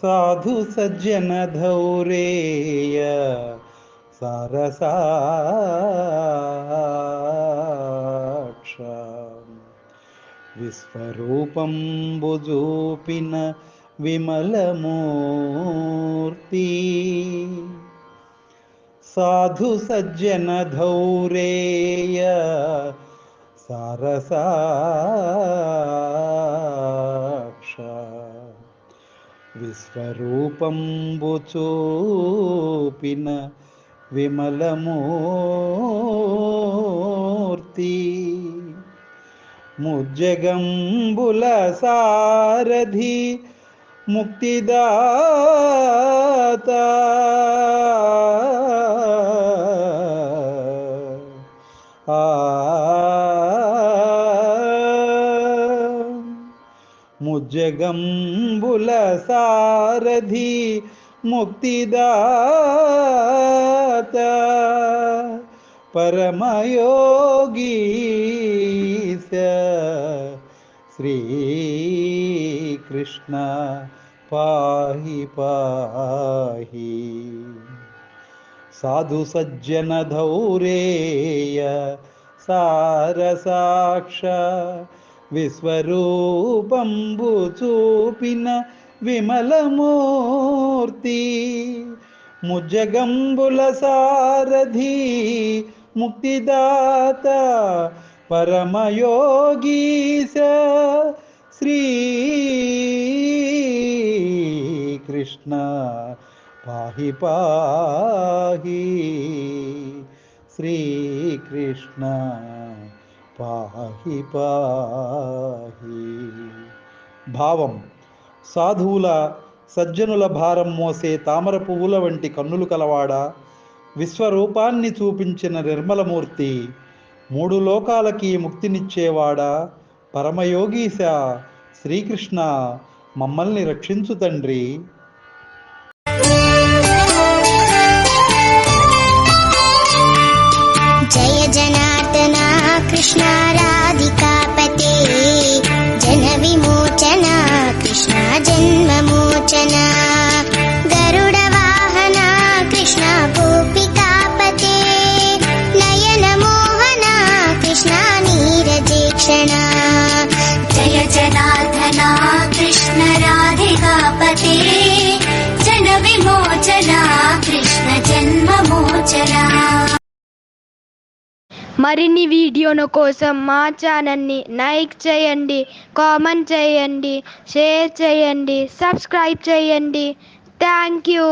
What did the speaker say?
साधु सज्जन धौरेय सारसाक्ष विश्वरूपं बुजूपिन विमलमूर्ति साधु सज्जन धौरेय सारसाक्ष विश्वरूपंबु చూపిన విమలమూర్తి ముజ్జగంబుల సారథి ముక్తిదాత ముజ్జగంబుల సారథి ముక్తిదాత పరమయోగీశ శ్రీకృష్ణ పాహి పాహి సాధు సజ్జన ధౌరేయ సారసాక్ష విశ్వరూపంబు చూపిన విమలమూర్తి ముజ్జగంబుల సారథి ముక్తిదాత పరమయోగీశ శ్రీకృష్ణ పాహి పాహి శ్రీకృష్ణ పాహి పాహి. భావం: సాధువుల సజ్జనుల భారం మోసే తామర పువ్వుల వంటి కన్నులు కలవాడా, విశ్వరూపాన్ని చూపించిన నిర్మలమూర్తి, మూడు లోకాలకి ముక్తినిచ్చేవాడా, పరమయోగీశ శ్రీకృష్ణ, మమ్మల్ని రక్షించు తండ్రి. జయ జనార్దన కృష్ణ రాధికాపతే జన విమోచన కృష్ణ జన్మమోచన గరుడ వాహన కృష్ణ గోపికాపతే నయన మోహన కృష్ణ నీరజేక్షణ జయ జనార్దన కృష్ణ రాధికాపతే జన విమోచన కృష్ణ జన్మమోచన. మరిన్ని వీడియోల కోసం మా ఛానల్ని లైక్ చేయండి, కామెంట్ చేయండి, షేర్ చేయండి, సబ్స్క్రైబ్ చేయండి. Thank you.